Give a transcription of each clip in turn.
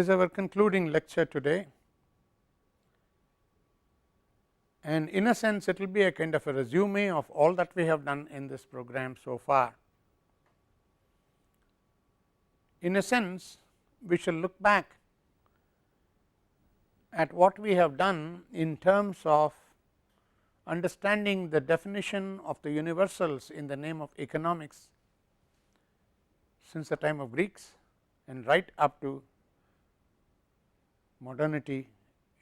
is our concluding lecture today, and in a sense it will be a kind of a resume of all that we have done in this program so far. In a sense, we shall look back at what we have done in terms of understanding the definition of the universals in the name of economics since the time of Greeks and right up to modernity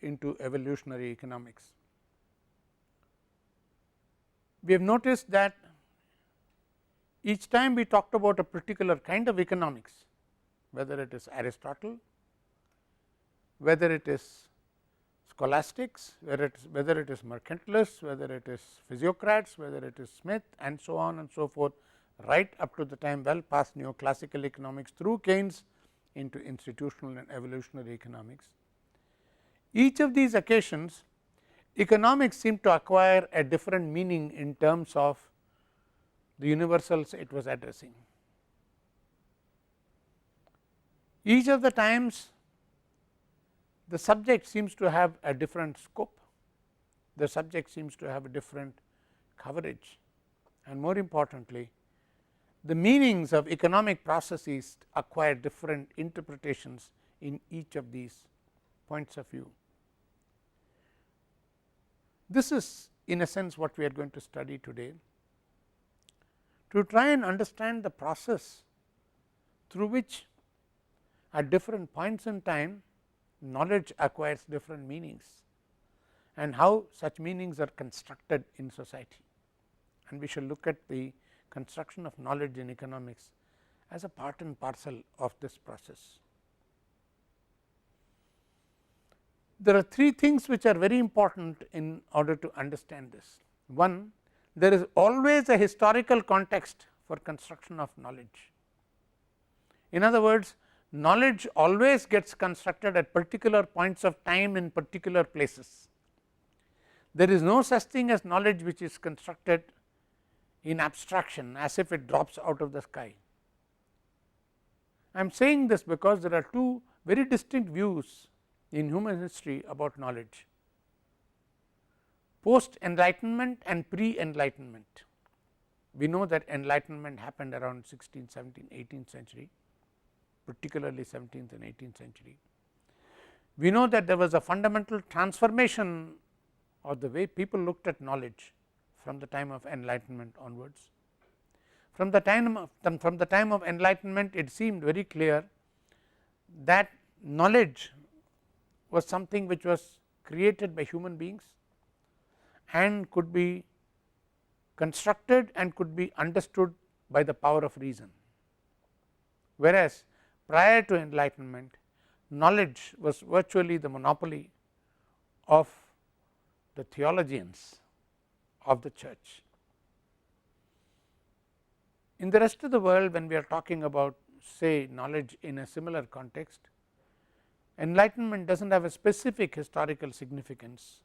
into evolutionary economics. We have noticed that each time we talked about a particular kind of economics, whether it is Aristotle, whether it is scholastics, whether it is mercantilists, whether it is physiocrats, whether it is Smith, and so on and so forth, right up to the time well past neoclassical economics through Keynes into institutional and evolutionary economics. Each of these occasions, economics seemed to acquire a different meaning in terms of the universals it was addressing. Each of the times, the subject seems to have a different scope, the subject seems to have a different coverage, and more importantly, the meanings of economic processes acquire different interpretations in each of these points of view. This is in a sense what we are going to study today, to try and understand the process through which at different points in time knowledge acquires different meanings and how such meanings are constructed in society, and we shall look at the construction of knowledge in economics as a part and parcel of this process. There are three things which are very important in order to understand this. One, there is always a historical context for construction of knowledge. In other words, knowledge always gets constructed at particular points of time in particular places. There is no such thing as knowledge which is constructed in abstraction as if it drops out of the sky. I am saying this because there are two very distinct views in human history about knowledge: post enlightenment and pre enlightenment. We know that enlightenment happened around 16th, 17th, 18th century, particularly 17th and 18th century. We know that there was a fundamental transformation of the way people looked at knowledge from the time of enlightenment onwards. From the time of enlightenment, it seemed very clear that knowledge was something which was created by human beings and could be constructed and could be understood by the power of reason, whereas prior to enlightenment, knowledge was virtually the monopoly of the theologians of the church. In the rest of the world, when we are talking about say knowledge in a similar context, enlightenment does not have a specific historical significance,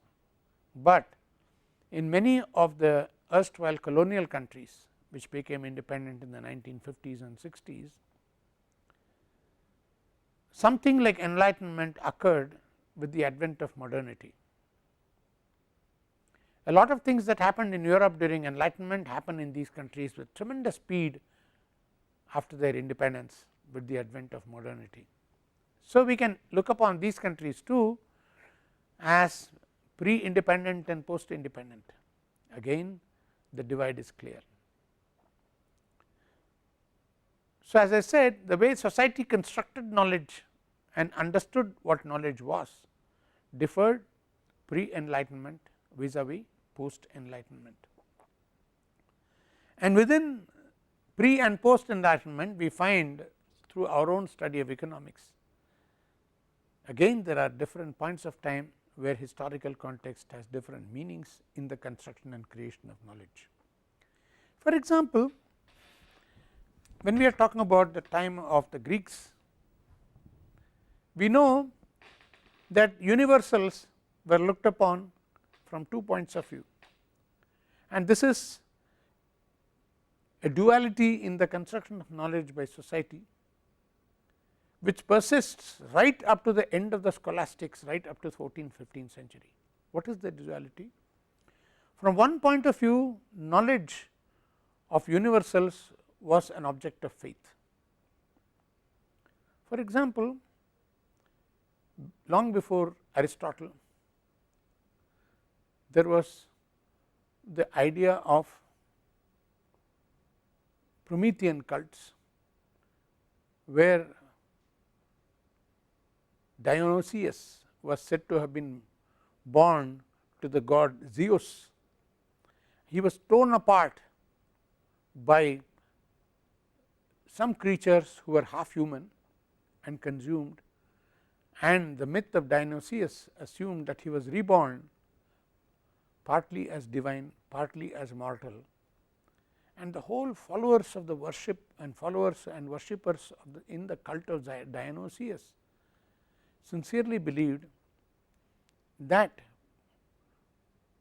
but in many of the erstwhile colonial countries which became independent in the 1950s and 60s, something like enlightenment occurred with the advent of modernity. A lot of things that happened in Europe during enlightenment happened in these countries with tremendous speed after their independence with the advent of modernity. So, we can look upon these countries too as pre independent and post independent. Again, the divide is clear. So, as I said, the way society constructed knowledge and understood what knowledge was differed pre enlightenment vis-a-vis post enlightenment. And within pre and post enlightenment, we find through our own study of economics, again there are different points of time where historical context has different meanings in the construction and creation of knowledge. For example, when we are talking about the time of the Greeks, we know that universals were looked upon from 2 points of view, and this is a duality in the construction of knowledge by society, which persists right up to the end of the scholastics, right up to 14th 15th century. What is the duality? From one point of view, knowledge of universals was an object of faith. For example, long before Aristotle, there was the idea of Promethean cults, where Dionysius was said to have been born to the god Zeus. He was torn apart by some creatures who were half human and consumed, and the myth of Dionysius assumed that he was reborn partly as divine, partly as mortal, and the whole followers of the worship and followers and worshippers of in the cult of Dionysius sincerely believed that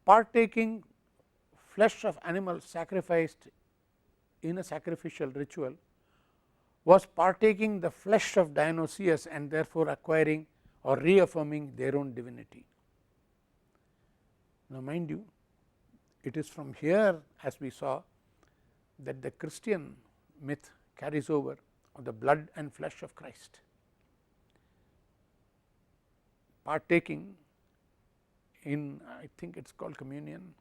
partaking flesh of animals sacrificed in a sacrificial ritual was partaking the flesh of Dionysius, and therefore acquiring or reaffirming their own divinity. Now, mind you, it is from here, as we saw, that the Christian myth carries over of the blood and flesh of Christ, partaking in, I think it is called communion,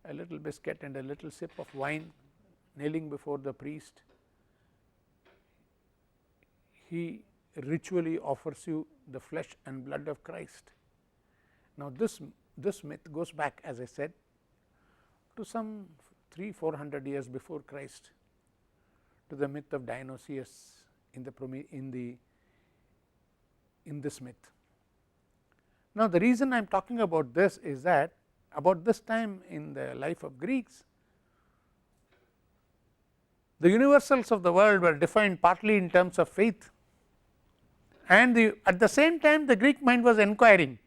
a little biscuit and a little sip of wine, kneeling before the priest. He ritually offers you the flesh and blood of Christ. Now, this myth goes back, as I said, to some 300-400 years before Christ, to the myth of Dionysius in this myth. Now, the reason I am talking about this is that about this time in the life of Greeks, the universals of the world were defined partly in terms of faith, and at the same time the Greek mind was inquiring.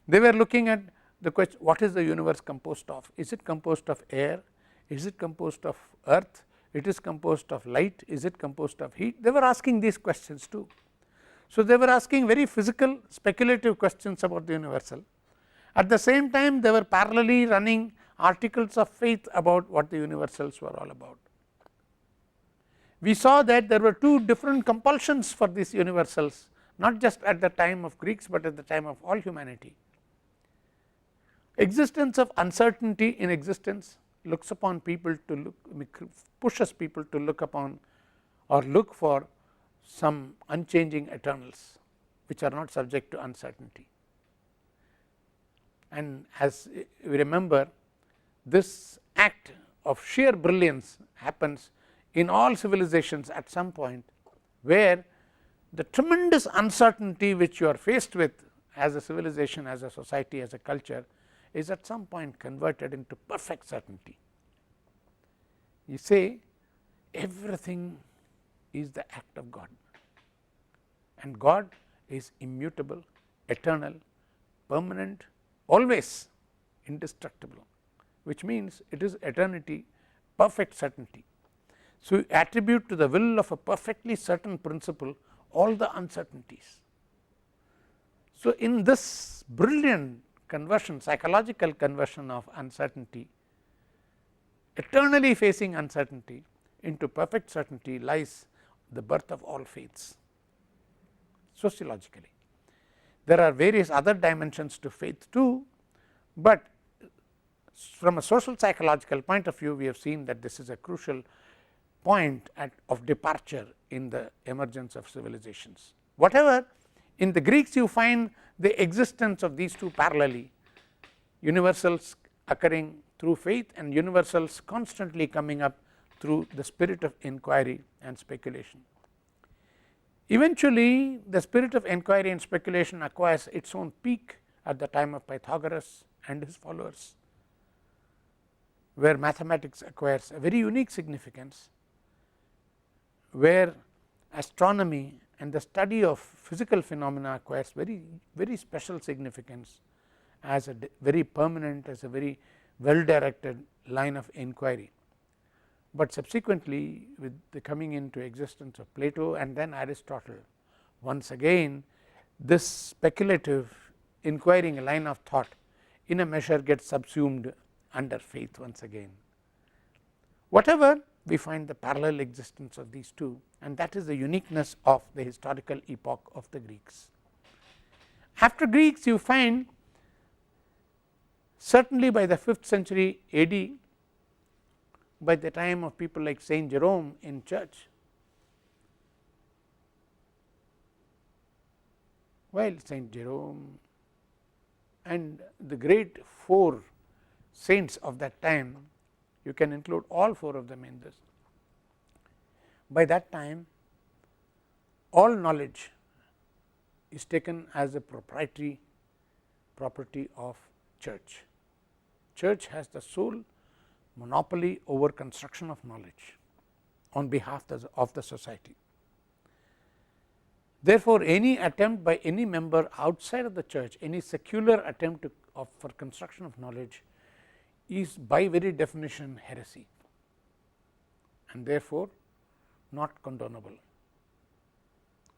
They were looking at the question, what is the universe composed of? Is it composed of air? Is it composed of earth? It is composed of light? Is it composed of heat? They were asking these questions too. So, they were asking very physical speculative questions about the universal. At the same time, they were parallelly running articles of faith about what the universals were all about. We saw that there were two different compulsions for these universals, not just at the time of Greeks, but at the time of all humanity. Existence of uncertainty in existence looks upon people to pushes people to look upon or look for some unchanging eternals, which are not subject to uncertainty. And as we remember, this act of sheer brilliance happens in all civilizations at some point, where the tremendous uncertainty which you are faced with as a civilization, as a society, as a culture, is at some point converted into perfect certainty. You say everything is the act of God, and God is immutable, eternal, permanent, always indestructible, which means it is eternity, perfect certainty. So, you attribute to the will of a perfectly certain principle all the uncertainties. So, in this brilliant conversion, psychological conversion of uncertainty, eternally facing uncertainty into perfect certainty, lies the birth of all faiths sociologically. There are various other dimensions to faith too, but from a social psychological point of view, we have seen that this is a crucial point of departure in the emergence of civilizations. Whatever, in the Greeks you find the existence of these two parallelly, universals occurring through faith and universals constantly coming up through the spirit of inquiry and speculation. Eventually, the spirit of inquiry and speculation acquires its own peak at the time of Pythagoras and his followers, where mathematics acquires a very unique significance, where astronomy and the study of physical phenomena acquires very special significance as a very permanent, as a very well directed line of inquiry. but subsequently with the coming into existence of Plato and then Aristotle, once again this speculative inquiring line of thought in a measure gets subsumed under faith once again. Whatever, we find the parallel existence of these two, and that is the uniqueness of the historical epoch of the Greeks. After Greeks, you find certainly by the 5th century AD, by the time of people like Saint Jerome in church, while Saint Jerome and the great 4 saints of that time, you can include all 4 of them in this. By that time, all knowledge is taken as a proprietary property of church. Church has the sole monopoly over construction of knowledge on behalf of the society. Therefore, any attempt by any member outside of the church, any secular attempt for construction of knowledge is by very definition heresy, and therefore not condonable.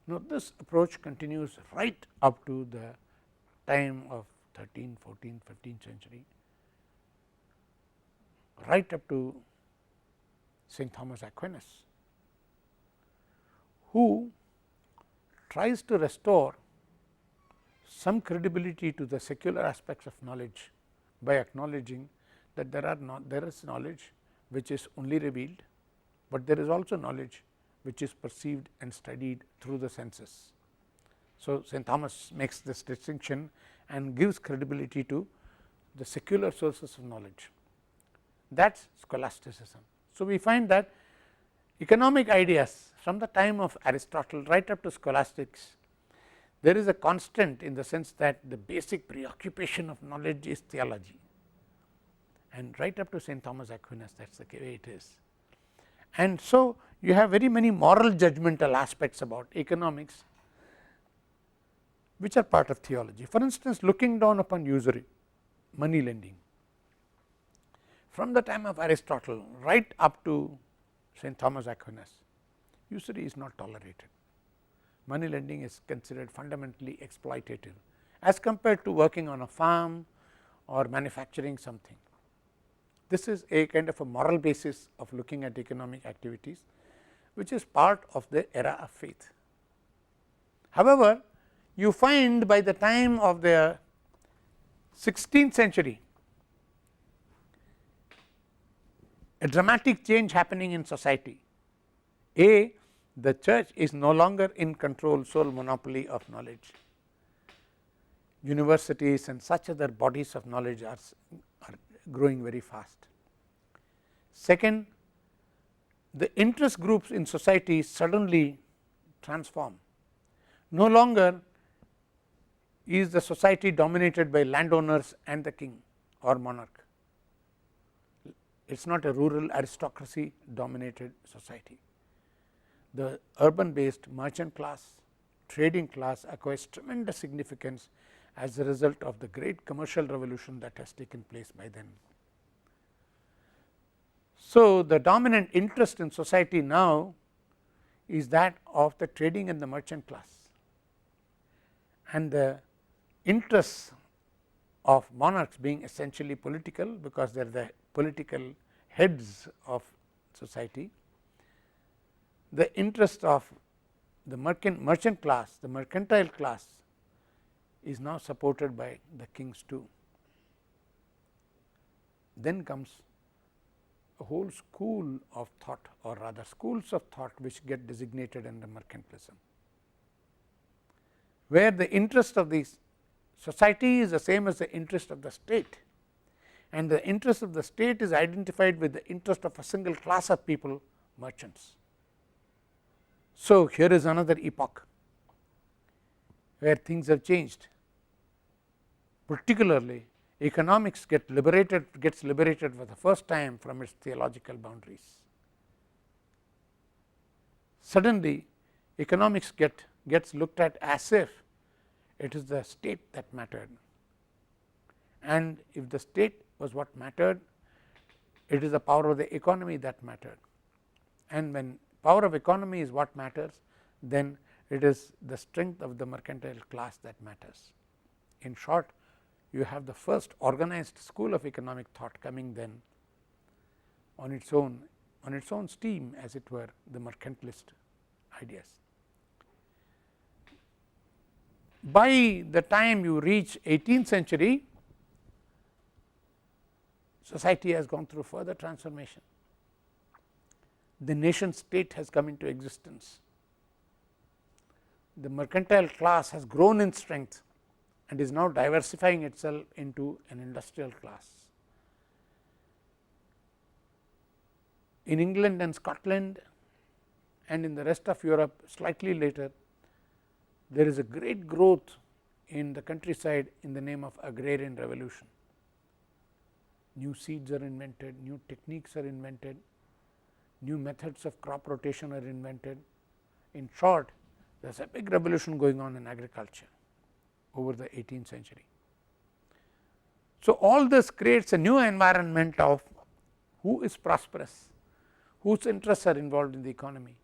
Now, this approach continues right up to the time of 13th, 14th, 15th century, right up to St. Thomas Aquinas, who tries to restore some credibility to the secular aspects of knowledge by acknowledging that there is knowledge which is only revealed, but there is also knowledge which is perceived and studied through the senses. So, St. Thomas makes this distinction and gives credibility to the secular sources of knowledge. That is scholasticism. So, we find that economic ideas from the time of Aristotle right up to scholastics, there is a constant in the sense that the basic preoccupation of knowledge is theology, and right up to St. Thomas Aquinas, that is the way it is. And so, you have very many moral judgmental aspects about economics which are part of theology. For instance, looking down upon usury, money lending. From the time of Aristotle right up to St. Thomas Aquinas, usury is not tolerated. Money lending is considered fundamentally exploitative as compared to working on a farm or manufacturing something. This is a kind of a moral basis of looking at economic activities, which is part of the era of faith. However, you find by the time of the 16th century a dramatic change happening in society. The church is no longer in control, sole monopoly of knowledge. Universities and such other bodies of knowledge are growing very fast. Second, the interest groups in society suddenly transform. No longer is the society dominated by landowners and the king or monarch. It is not a rural aristocracy dominated society. The urban based merchant class, trading class acquires tremendous significance as a result of the great commercial revolution that has taken place by then. So, the dominant interest in society now is that of the trading and the merchant class, and the interests of monarchs being essentially political, because they are the political heads of society. The interest of the merchant class, the mercantile class, is now supported by the kings too. Then comes a whole school of thought, or rather schools of thought, which get designated under mercantilism, where the interest of the society is the same as the interest of the state, and the interest of the state is identified with the interest of a single class of people, merchants. So, here is another epoch where things have changed. Particularly, economics gets liberated for the first time from its theological boundaries. Suddenly, economics gets looked at as if it is the state that mattered, and if the state was what mattered, it is the power of the economy that mattered. and when power of economy is what matters, then it is the strength of the mercantile class that matters. In short, you have the first organized school of economic thought coming then on its own steam, as it were, the mercantilist ideas. By the time you reach 18th century, society has gone through further transformation. The nation state has come into existence. The mercantile class has grown in strength and is now diversifying itself into an industrial class. In England and Scotland and in the rest of Europe slightly later, there is a great growth in the countryside in the name of agrarian revolution. New seeds are invented, new techniques are invented, new methods of crop rotation are invented. In short, there is a big revolution going on in agriculture over the 18th century. So, all this creates a new environment of who is prosperous, whose interests are involved in the economy.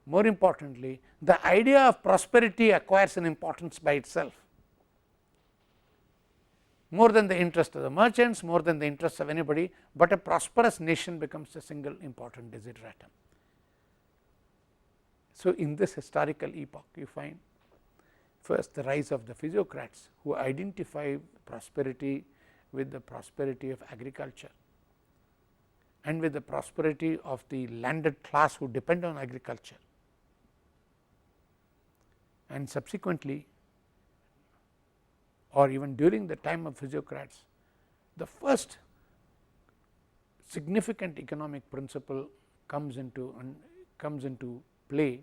More importantly, the idea of prosperity acquires an importance by itself, more than the interest of the merchants, more than the interest of anybody, but a prosperous nation becomes a single important desideratum. So, in this historical epoch, you find first the rise of the physiocrats, who identify prosperity with the prosperity of agriculture and with the prosperity of the landed class who depend on agriculture, and subsequently, or even during the time of physiocrats, the first significant economic principle comes into play,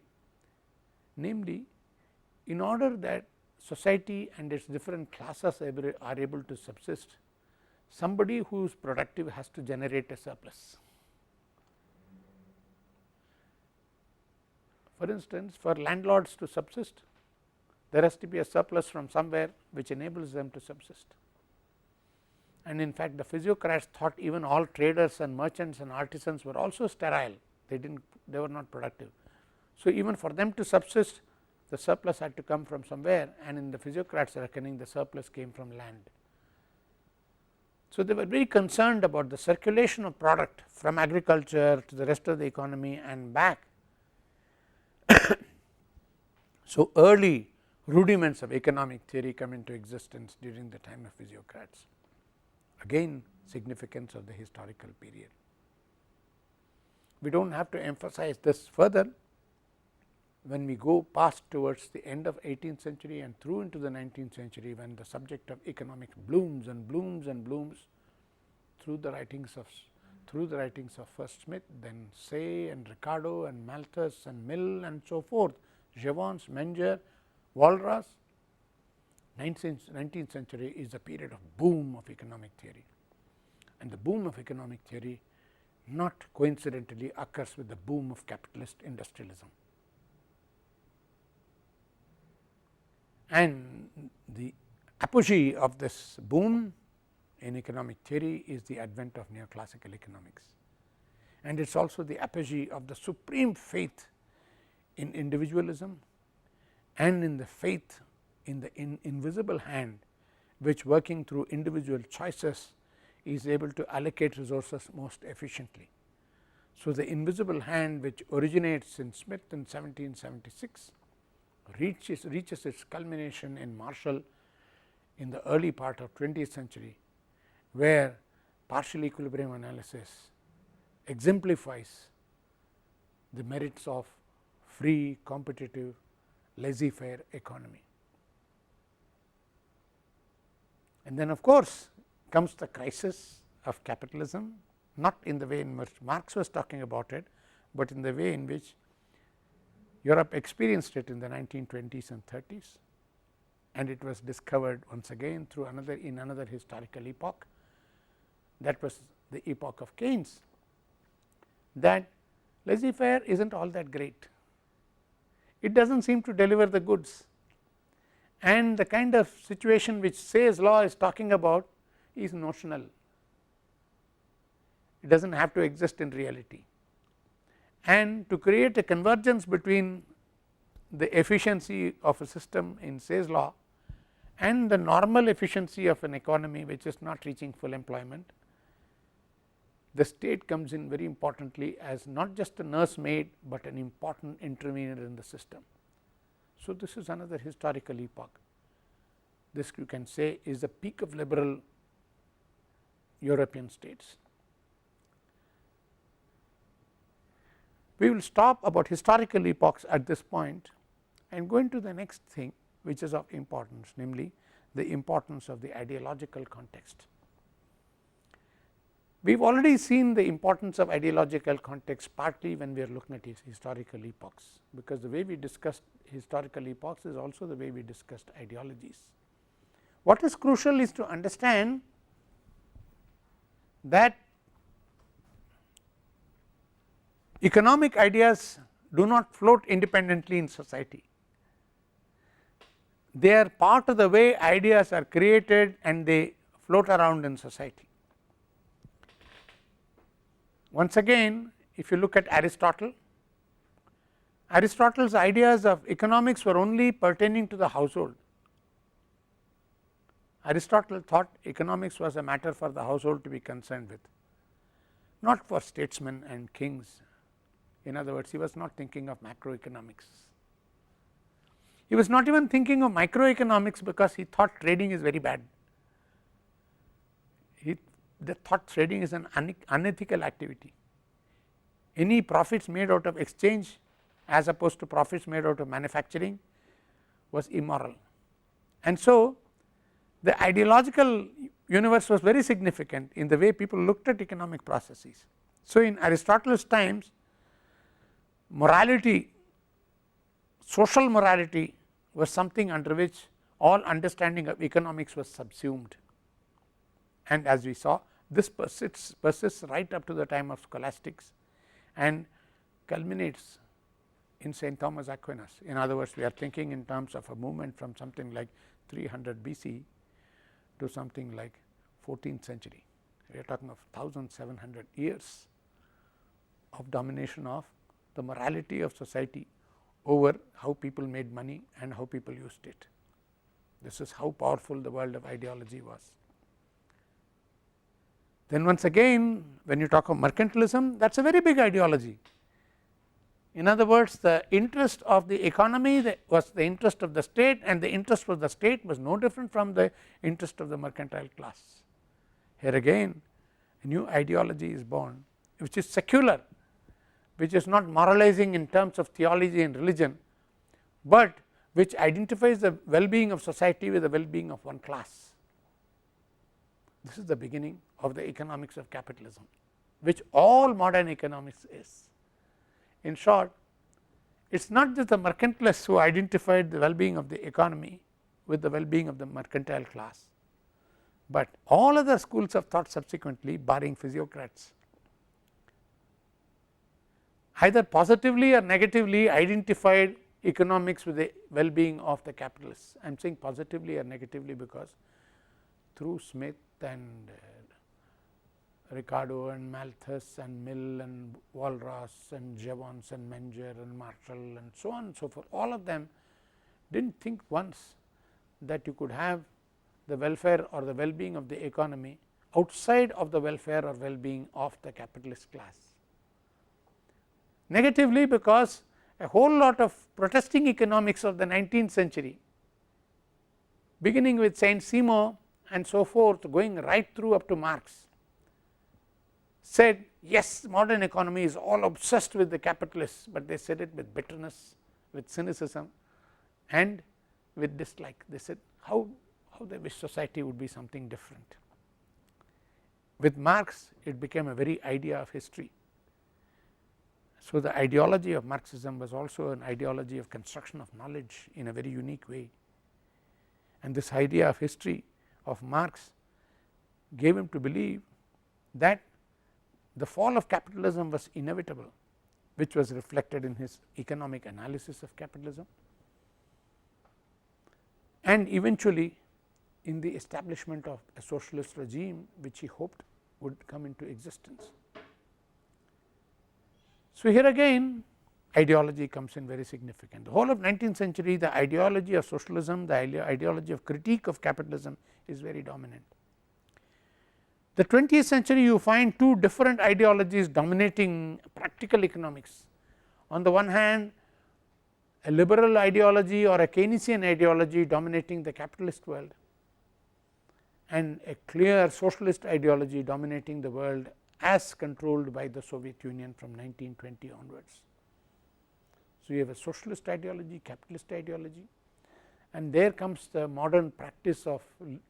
namely, in order that society and its different classes are able to subsist, somebody who is productive has to generate a surplus. For instance, for landlords to subsist, there has to be a surplus from somewhere which enables them to subsist. And in fact, the physiocrats thought even all traders and merchants and artisans were also sterile, they were not productive. So, even for them to subsist, the surplus had to come from somewhere, and in the physiocrats' reckoning, the surplus came from land. So, they were very concerned about the circulation of product from agriculture to the rest of the economy and back. So, early rudiments of economic theory come into existence during the time of physiocrats, again significance of the historical period. We do not have to emphasize this further. When we go past towards the end of 18th century and through into the 19th century, when the subject of economics blooms and blooms and blooms through the writings of first Smith, then Say and Ricardo and Malthus and Mill and so forth, Jevons, Menger, Walras, 19th century is a period of boom of economic theory, and the boom of economic theory not coincidentally occurs with the boom of capitalist industrialism. And the apogee of this boom in economic theory is the advent of neoclassical economics, and it is also the apogee of the supreme faith in individualism and in the faith in the invisible hand, which working through individual choices is able to allocate resources most efficiently. So, the invisible hand, which originates in Smith in 1776, reaches its culmination in Marshall in the early part of 20th century, where partial equilibrium analysis exemplifies the merits of free, competitive, laissez-faire economy. And then of course, comes the crisis of capitalism, not in the way in which Marx was talking about it, but in the way in which Europe experienced it in the 1920s and 30s, and it was discovered once again through another historical epoch, that was the epoch of Keynes, that laissez-faire is not all that great. It does not seem to deliver the goods, and the kind of situation which Say's law is talking about is notional. It does not have to exist in reality, and to create a convergence between the efficiency of a system in Say's law and the normal efficiency of an economy which is not reaching full employment, the state comes in very importantly as not just a nursemaid, but an important intervener in the system. So, this is another historical epoch. This you can say is the peak of liberal European states. We will stop about historical epochs at this point and go into the next thing which is of importance, namely the importance of the ideological context. We have already seen the importance of ideological context partly when we are looking at historical epochs, because the way we discussed historical epochs is also the way we discussed ideologies. What is crucial is to understand that economic ideas do not float independently in society. They are part of the way ideas are created and they float around in society. Once again, if you look at Aristotle, Aristotle's ideas of economics were only pertaining to the household. Aristotle thought economics was a matter for the household to be concerned with, not for statesmen and kings. In other words, he was not thinking of macroeconomics. He was not even thinking of microeconomics because he thought trading is very bad. He thought trading is an unethical activity. Any profits made out of exchange as opposed to profits made out of manufacturing was immoral. And so, the ideological universe was very significant in the way people looked at economic processes. So, in Aristotle's times, morality, social morality was something under which all understanding of economics was subsumed, and as we saw, this persists right up to the time of scholastics and culminates in St. Thomas Aquinas. In other words, we are thinking in terms of a movement from something like 300 BC to something like 14th century. We are talking of 1700 years of domination of the morality of society over how people made money and how people used it. This is how powerful the world of ideology was. Then once again, when you talk of mercantilism, that is a very big ideology. In other words, the interest of the economy was the interest of the state, and the interest of the state was no different from the interest of the mercantile class. Here again, a new ideology is born, which is secular, which is not moralizing in terms of theology and religion, but which identifies the well-being of society with the well-being of one class. This is the beginning of the economics of capitalism, which all modern economics is. In short, it is not just the mercantilists who identified the well-being of the economy with the well-being of the mercantile class, but all other schools of thought subsequently, barring physiocrats, either positively or negatively identified economics with the well-being of the capitalists. I am saying positively or negatively because through Smith and Ricardo and Malthus and Mill and Walras and Jevons and Menger and Marshall and so on and so forth, all of them did not think once that you could have the welfare or the well-being of the economy outside of the welfare or well-being of the capitalist class. Negatively because a whole lot of protesting economics of the 19th century, beginning with Saint-Simon and so forth, going right through up to Marx, said yes, modern economy is all obsessed with the capitalists, but they said it with bitterness, with cynicism and with dislike. They said how they wish society would be something different. With Marx, it became a very idea of history. So, the ideology of Marxism was also an ideology of construction of knowledge in a very unique way, and this idea of history of Marx gave him to believe that the fall of capitalism was inevitable, which was reflected in his economic analysis of capitalism and eventually in the establishment of a socialist regime which he hoped would come into existence. So, here again ideology comes in very significant. The whole of 19th century, the ideology of socialism, the ideology of critique of capitalism is very dominant. The 20th century, you find two different ideologies dominating practical economics. On the one hand, a liberal ideology or a Keynesian ideology dominating the capitalist world, and a clear socialist ideology dominating the world as controlled by the Soviet Union from 1920 onwards. So, you have a socialist ideology, capitalist ideology, and there comes the modern practice of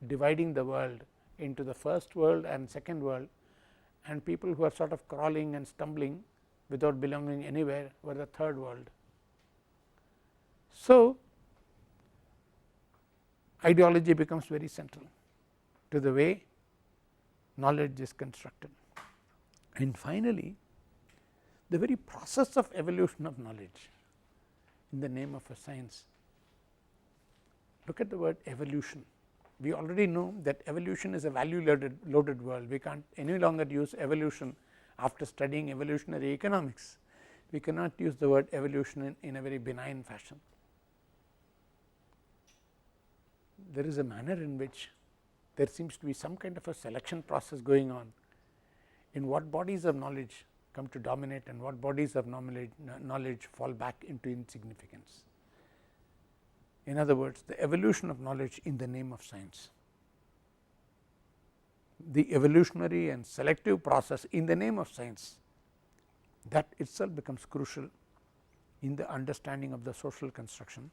dividing the world into the first world and second world, and people who are sort of crawling and stumbling without belonging anywhere were the third world. So, ideology becomes very central to the way knowledge is constructed. And finally, the very process of evolution of knowledge in the name of a science. Look at the word evolution. We already know that evolution is a value loaded world. We can't any longer use evolution after studying evolutionary economics. We cannot use the word evolution in a very benign fashion. There is a manner in which there seems to be some kind of a selection process going on in what bodies of knowledge come to dominate and what bodies of knowledge fall back into insignificance. In other words, the evolution of knowledge in the name of science, the evolutionary and selective process in the name of science, that itself becomes crucial in the understanding of the social construction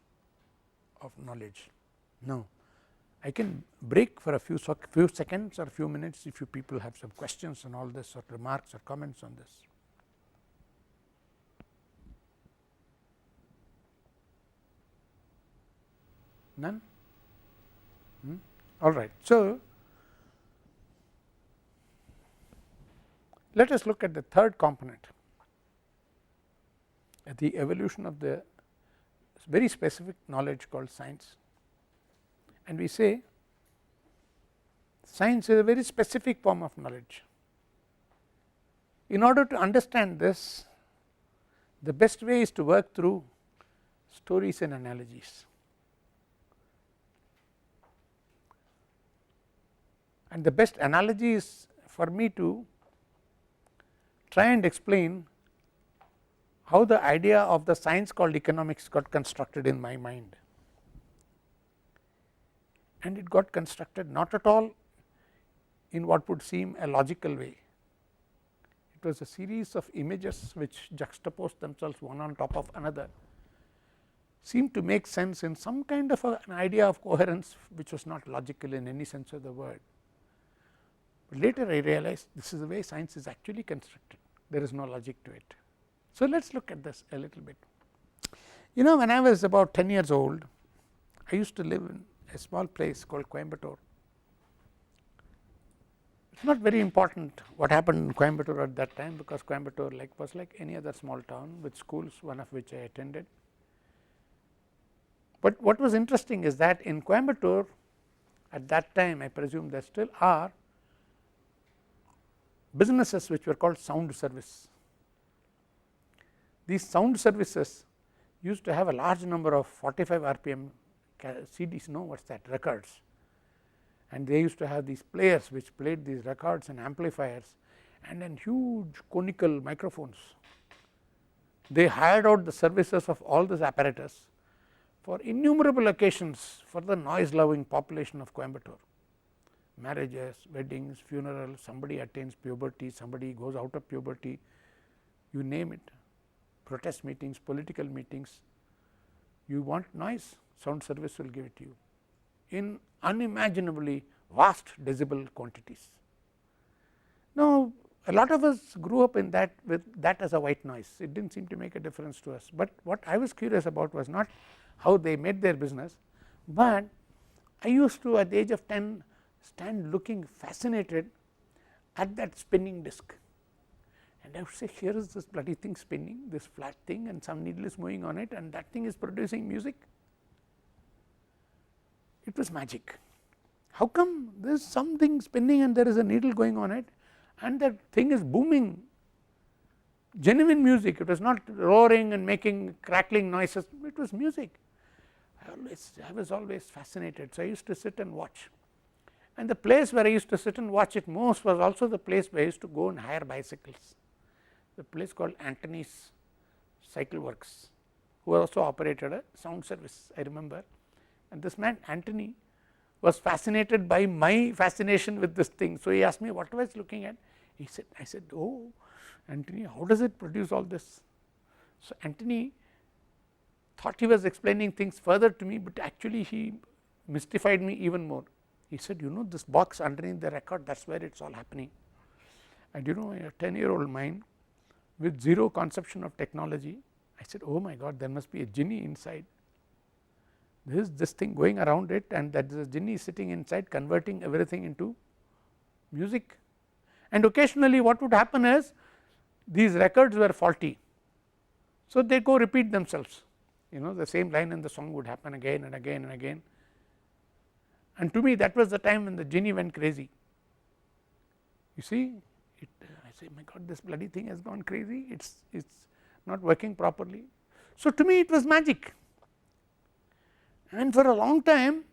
of knowledge. Now, I can break for a few seconds or a few minutes if you people have some questions on all this or remarks or comments on this. None? All right. So, let us look at the third component, at the evolution of the very specific knowledge called science. And we say science is a very specific form of knowledge. In order to understand this, the best way is to work through stories and analogies. And the best analogy is for me to try and explain how the idea of the science called economics got constructed in my mind. And it got constructed not at all in what would seem a logical way. It was a series of images which juxtaposed themselves one on top of another, seemed to make sense in some kind of an idea of coherence which was not logical in any sense of the word. But later I realized this is the way science is actually constructed, there is no logic to it. So, let us look at this a little bit. You know, when I was about 10 years old, I used to live in a small place called Coimbatore. It is not very important what happened in Coimbatore at that time, because Coimbatore was like any other small town with schools, one of which I attended. But what was interesting is that in Coimbatore at that time, I presume there still are businesses which were called sound service. These sound services used to have a large number of 45 RPM CDs, no, what is that, records, and they used to have these players which played these records and amplifiers, and then huge conical microphones. They hired out the services of all this apparatus for innumerable occasions for the noise loving population of Coimbatore. Marriages, weddings, funerals, somebody attains puberty, somebody goes out of puberty, you name it, protest meetings, political meetings. You want noise, sound service will give it to you in unimaginably vast decibel quantities. Now, a lot of us grew up in that, with that as a white noise. It did not seem to make a difference to us, but what I was curious about was not how they made their business, but I used to at the age of 10 stand looking fascinated at that spinning disc, and I would say, here is this bloody thing spinning, this flat thing, and some needle is moving on it, and that thing is producing music. It was magic. How come there is something spinning and there is a needle going on it, and that thing is booming? genuine music, it was not roaring and making crackling noises, it was music. I was always fascinated. So, I used to sit and watch, and the place where I used to sit and watch it most was also the place where I used to go and hire bicycles, the place called Antony's Cycle Works, who also operated a sound service, I remember. And this man Antony was fascinated by my fascination with this thing. So, he asked me what I was looking at. He said, I said, oh Antony, how does it produce all this? So, Antony thought he was explaining things further to me, but actually he mystified me even more. He said, you know, this box underneath the record, that is where it is all happening. And you know, a 10-year-old mind with zero conception of technology, I said, oh my God, there must be a genie inside. There is this thing going around it, and that is a genie sitting inside converting everything into music. And occasionally what would happen is these records were faulty, so they go repeat themselves, you know, the same line in the song would happen again and again and again. And to me that was the time when the genie went crazy. You see, I say, my God, this bloody thing has gone crazy, it's not working properly. So, to me it was magic, and for a long time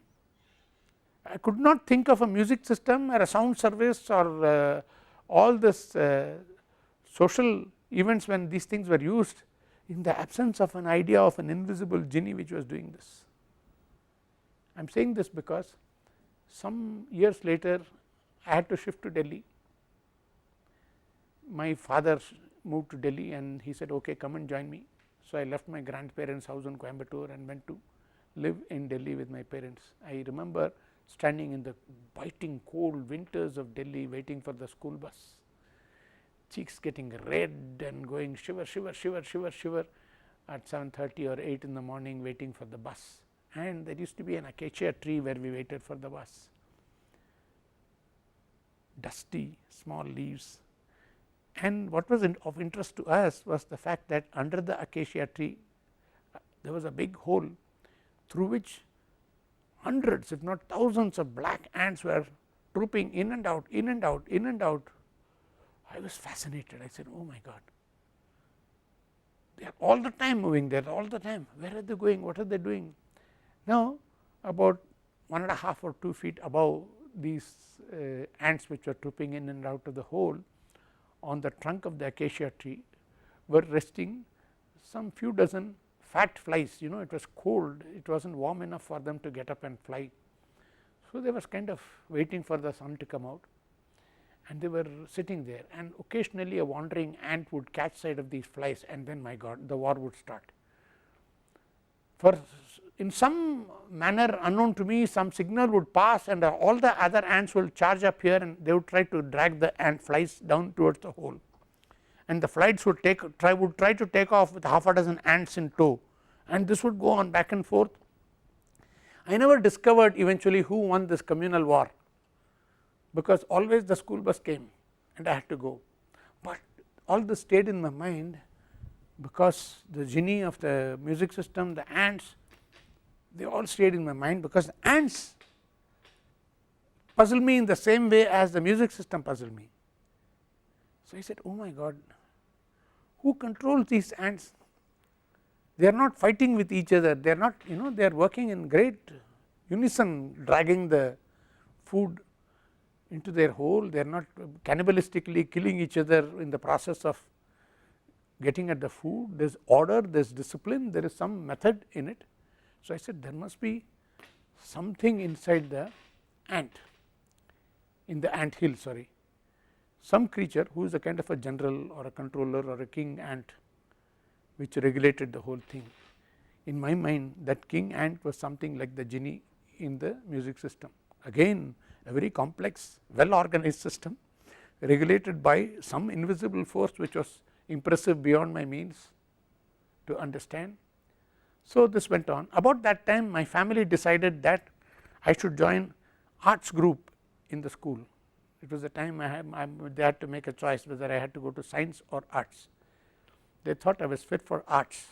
I could not think of a music system or a sound service or all this social events when these things were used in the absence of an idea of an invisible genie which was doing this. I am saying this because some years later I had to shift to Delhi. My father moved to Delhi and he said, okay, come and join me. So, I left my grandparents' house in Coimbatore and went to live in Delhi with my parents. I remember standing in the biting cold winters of Delhi waiting for the school bus, cheeks getting red and going shiver, shiver, shiver, shiver, shiver at 7:30 or 8 in the morning waiting for the bus. And there used to be an acacia tree where we waited for the bus, dusty, small leaves. And what was of interest to us was the fact that under the acacia tree there was a big hole through which hundreds if not thousands of black ants were trooping in and out, in and out, in and out. I was fascinated. I said, oh my God, they are all the time moving there, all the time. Where are they going? What are they doing? Now, about 1.5 or 2 feet above these ants which were trooping in and out of the hole, on the trunk of the acacia tree were resting some few dozen fat flies. You know, it was cold, it was not warm enough for them to get up and fly. So, they was kind of waiting for the sun to come out, and they were sitting there, and occasionally a wandering ant would catch sight of these flies, and then my God, the war would start. For in some manner unknown to me, some signal would pass and all the other ants will charge up here, and they would try to drag the ant flies down towards the hole, and the flights would try to take off with half a dozen ants in tow, and this would go on back and forth. I never discovered eventually who won this communal war, because always the school bus came and I had to go, but all this stayed in my mind because the genie of the music system, the ants, they all stayed in my mind, because the ants puzzle me in the same way as the music system puzzled me. So, I said, oh my God, who controls these ants? They are not fighting with each other, they are not, you know, they are working in great unison, dragging the food into their hole, they are not cannibalistically killing each other in the process of getting at the food. There is order, there is discipline, there is some method in it. So, I said there must be something inside the ant, in the ant hill, sorry, some creature who is a kind of a general or a controller or a king ant which regulated the whole thing. In my mind, that king ant was something like the genie in the music system, again a very complex well organized system regulated by some invisible force which was impressive beyond my means to understand. So, this went on. About that time my family decided that I should join arts group in the school. It was the time they had to make a choice whether I had to go to science or arts. They thought I was fit for arts,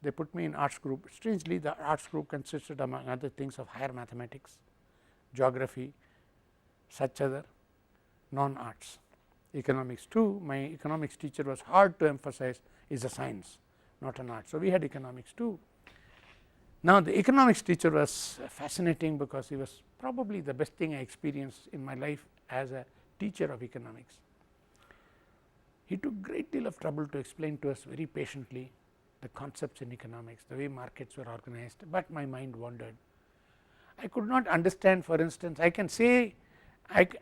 they put me in arts group. Strangely, the arts group consisted among other things of higher mathematics, geography, such other non arts. economics too. My economics teacher was hard to emphasize is a science, not an art. So, we had economics too. Now, the economics teacher was fascinating because he was probably the best thing I experienced in my life as a teacher of economics. He took great deal of trouble to explain to us very patiently the concepts in economics, the way markets were organized, but my mind wandered. I could not understand, for instance, I can say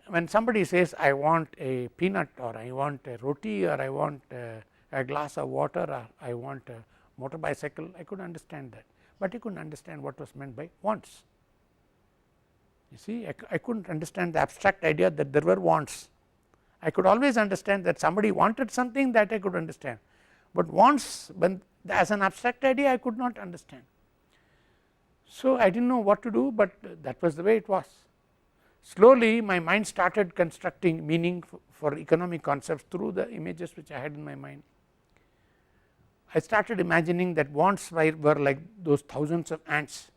when somebody says I want a peanut, or I want a roti, or I want a glass of water, or I want a motor bicycle, I could understand that, but I could not understand what was meant by wants. You see, I could not understand the abstract idea that there were wants. I could always understand that somebody wanted something, that I could understand, but wants, when as an abstract idea, I could not understand. So, I did not know what to do, but that was the way it was. Slowly my mind started constructing meaning for economic concepts through the images which I had in my mind. I started imagining that wants were like those thousands of ants,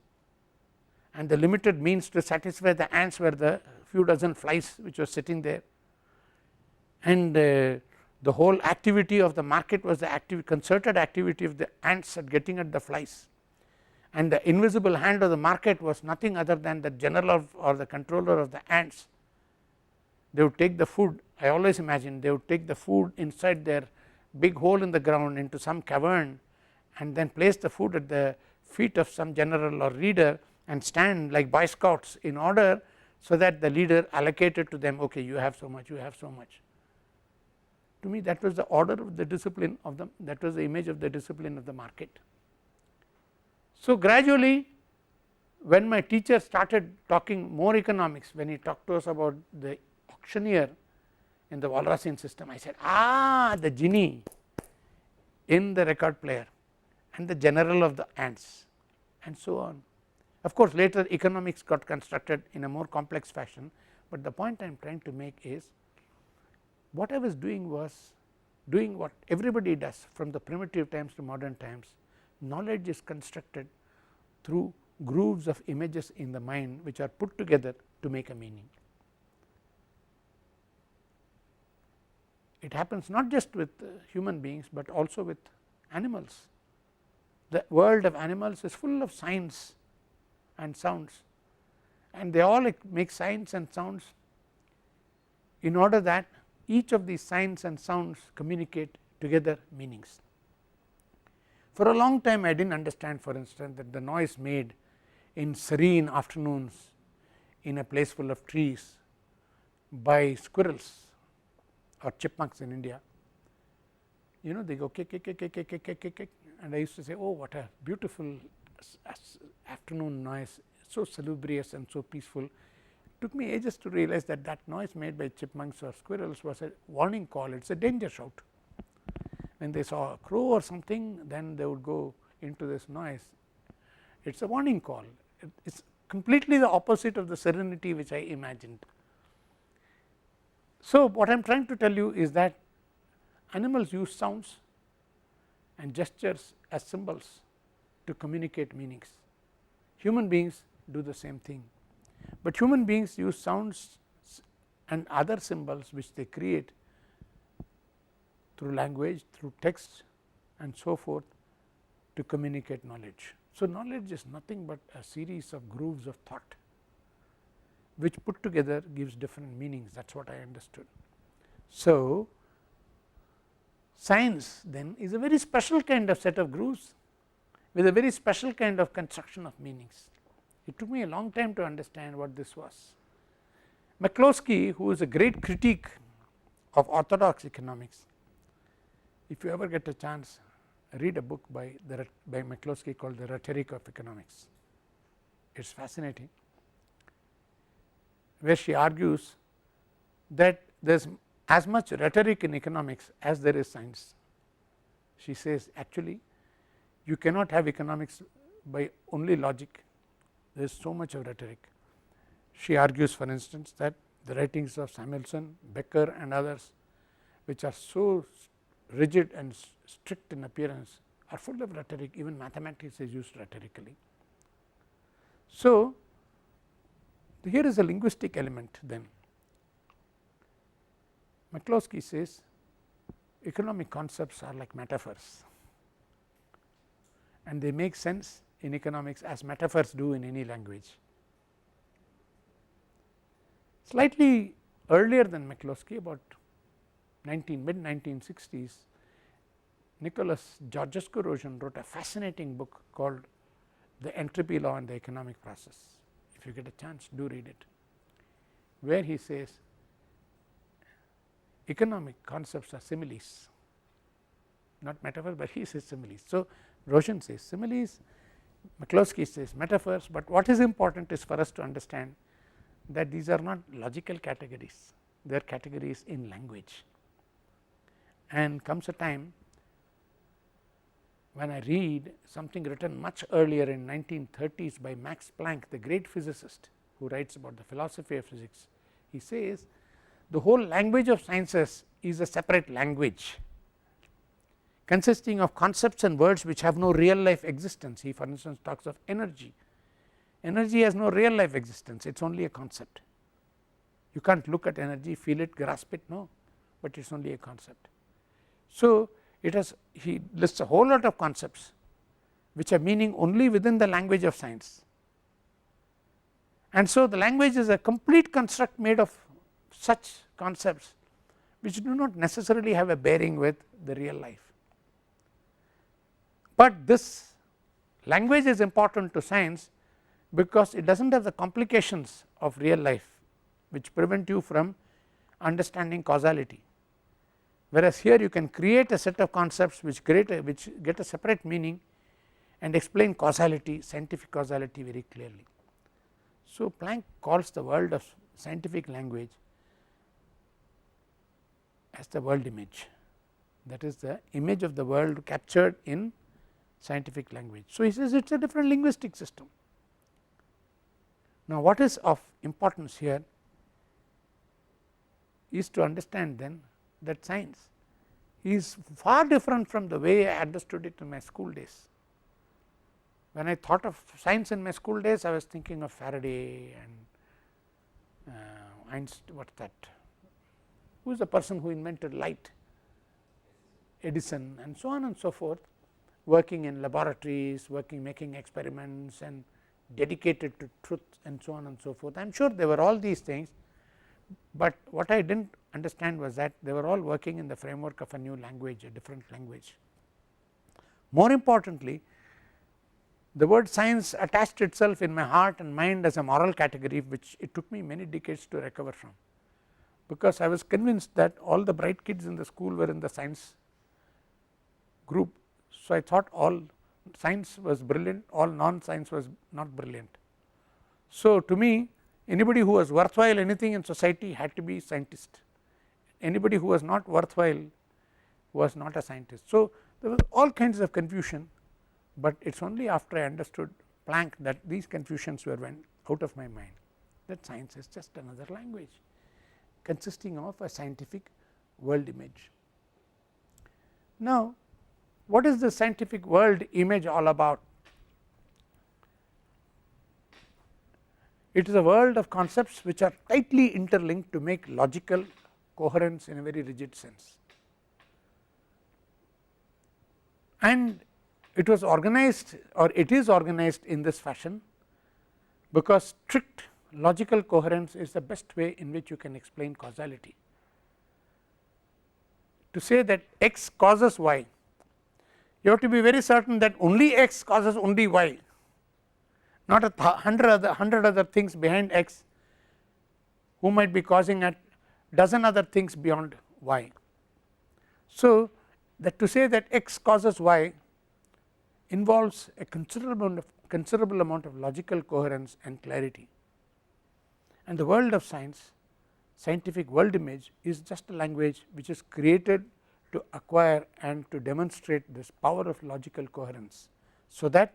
and the limited means to satisfy the ants were the few dozen flies which were sitting there, and the whole activity of the market was the concerted activity of the ants at getting at the flies, and the invisible hand of the market was nothing other than the general or the controller of the ants. They would take the food, I always imagine they would take the food inside their big hole in the ground into some cavern, and then place the food at the feet of some general or leader and stand like Boy Scouts in order, so that the leader allocated to them, okay, you have so much, you have so much. To me, that was the order of the discipline of the, that was the image of the discipline of the market. So, gradually when my teacher started talking more economics, when he talked to us about the auctioneer in the Walrasian system, I said, the genie in the record player and the general of the ants, and so on. Of course, later economics got constructed in a more complex fashion, but the point I am trying to make is what I was doing was doing what everybody does from the primitive times to modern times. Knowledge is constructed through grooves of images in the mind which are put together to make a meaning. It happens not just with human beings, but also with animals. The world of animals is full of signs and sounds, and they all make signs and sounds in order that each of these signs and sounds communicate together meanings. For a long time I did not understand, for instance, that the noise made in serene afternoons in a place full of trees by squirrels or chipmunks in India, they go kick, kick, kick, kick, kick, kick, kick, kick, and I used to say, oh, what a beautiful afternoon noise, so salubrious and so peaceful. It took me ages to realize that that noise made by chipmunks or squirrels was a warning call, it is a danger shout. When they saw a crow or something, then they would go into this noise. It is a warning call. It is completely the opposite of the serenity which I imagined. So, what I am trying to tell you is that animals use sounds and gestures as symbols to communicate meanings. Human beings do the same thing, but human beings use sounds and other symbols which they create through language, through text and so forth to communicate knowledge. So, knowledge is nothing but a series of grooves of thought which put together gives different meanings, that is what I understood. So, science then is a very special kind of set of grooves with a very special kind of construction of meanings. It took me a long time to understand what this was. McCloskey, who is a great critique of orthodox economics, if you ever get a chance, read a book by McCloskey called The Rhetoric of Economics. It is fascinating, where she argues that there is as much rhetoric in economics as there is science. She says, actually you cannot have economics by only logic, there is so much of rhetoric. She argues, for instance, that the writings of Samuelson, Becker and others, which are so rigid and strict in appearance, are full of rhetoric. Even mathematics is used rhetorically. So, here is a linguistic element then. McCloskey says economic concepts are like metaphors, and they make sense in economics as metaphors do in any language. Slightly earlier than McCloskey, about mid 1960s, Nicholas Georgescu-Roegen wrote a fascinating book called The Entropy Law and the Economic Process. If you get a chance, do read it, where he says economic concepts are similes, not metaphors, but he says similes. So, Roegen says similes, McCloskey says metaphors, but what is important is for us to understand that these are not logical categories, they are categories in language. And comes a time when I read something written much earlier in 1930s by Max Planck, the great physicist who writes about the philosophy of physics. He says the whole language of sciences is a separate language consisting of concepts and words which have no real life existence. He for instance talks of energy. Energy has no real life existence, it is only a concept. You can't look at energy, feel it, grasp it, no, but it is only a concept. So, it has, he lists a whole lot of concepts which have meaning only within the language of science, and so the language is a complete construct made of such concepts which do not necessarily have a bearing with the real life. But this language is important to science because it does not have the complications of real life which prevent you from understanding causality, whereas here you can create a set of concepts which get a separate meaning and explain causality, scientific causality very clearly. So, Planck calls the world of scientific language as the world image, that is the image of the world captured in scientific language. So, he says it is a different linguistic system. Now, what is of importance here is to understand then that science is far different from the way I understood it in my school days. When I thought of science in my school days, I was thinking of Faraday and Einstein, what is that, who is the person who invented light, Edison, and so on and so forth, working in laboratories, making experiments and dedicated to truth and so on and so forth. I am sure there were all these things, but what I did not understand was that they were all working in the framework of a new language, a different language. More importantly, the word science attached itself in my heart and mind as a moral category, which it took me many decades to recover from, because I was convinced that all the bright kids in the school were in the science group. So, I thought all science was brilliant, all non-science was not brilliant. So, to me anybody who was worthwhile anything in society had to be scientist, anybody who was not worthwhile was not a scientist. So, there was all kinds of confusion, but it is only after I understood Planck that these confusions went out of my mind, that science is just another language consisting of a scientific world image. Now, what is the scientific world image all about? It is a world of concepts which are tightly interlinked to make logical coherence in a very rigid sense, and it was organized, or it is organized in this fashion because strict logical coherence is the best way in which you can explain causality. To say that x causes y, you have to be very certain that only x causes only y, not 100 other things behind x who might be causing a dozen other things beyond y. So, that to say that x causes y involves a considerable amount of logical coherence and clarity, and the world of science, scientific world image, is just a language which is created to acquire and to demonstrate this power of logical coherence, so that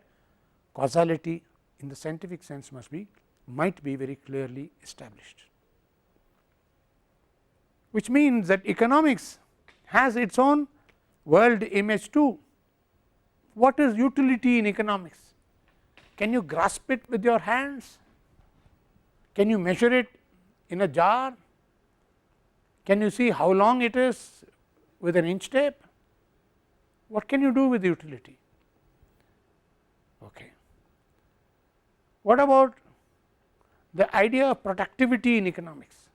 causality in the scientific sense might be very clearly established, which means that economics has its own world image too. What is utility in economics? Can you grasp it with your hands? Can you measure it in a jar? Can you see how long it is with an inch tape? What can you do with utility? Okay. What about the idea of productivity in economics?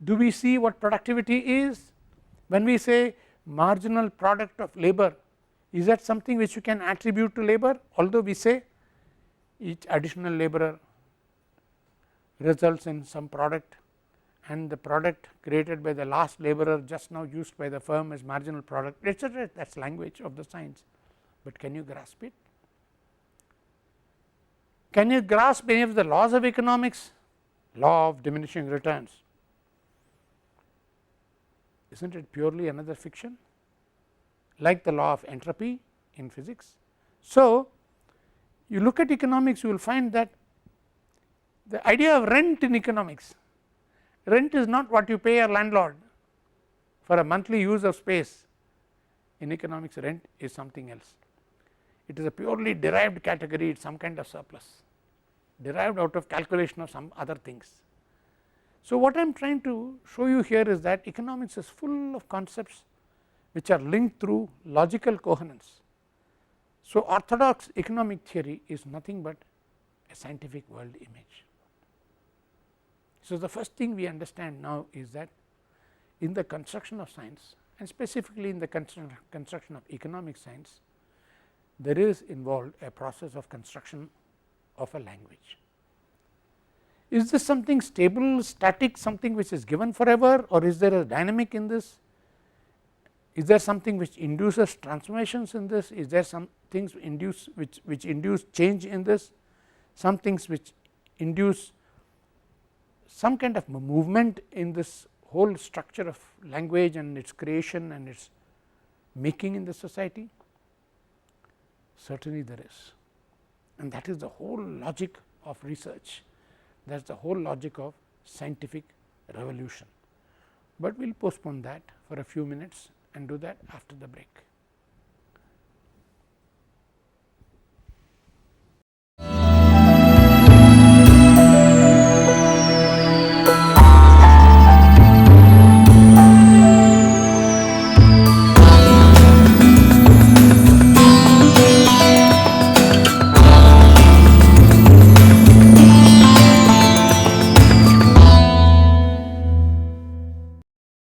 Do we see what productivity is? When we say marginal product of labor, is that something which you can attribute to labor? Although we say each additional laborer results in some product, and the product created by the last laborer just now used by the firm is marginal product, etc. That is language of the science, but can you grasp it? Can you grasp any of the laws of economics? Law of diminishing returns, is not it purely another fiction, like the law of entropy in physics? So, you look at economics, you will find that the idea of rent in economics, rent is not what you pay your landlord for a monthly use of space. In economics, rent is something else. It is a purely derived category, it is some kind of surplus derived out of calculation of some other things. So, what I am trying to show you here is that economics is full of concepts which are linked through logical coherence. So, orthodox economic theory is nothing but a scientific world image. So, the first thing we understand now is that in the construction of science, and specifically in the construction of economic science, there is involved a process of construction of a language. Is this something stable, static, something which is given forever, or is there a dynamic in this? Is there something which induces transformations in this? Is there some things which induce change in this? Some things which induce some kind of movement in this whole structure of language and its creation and its making in the society? Certainly there is, and that is the whole logic of research, that is the whole logic of scientific revolution. But we will postpone that for a few minutes and do that after the break.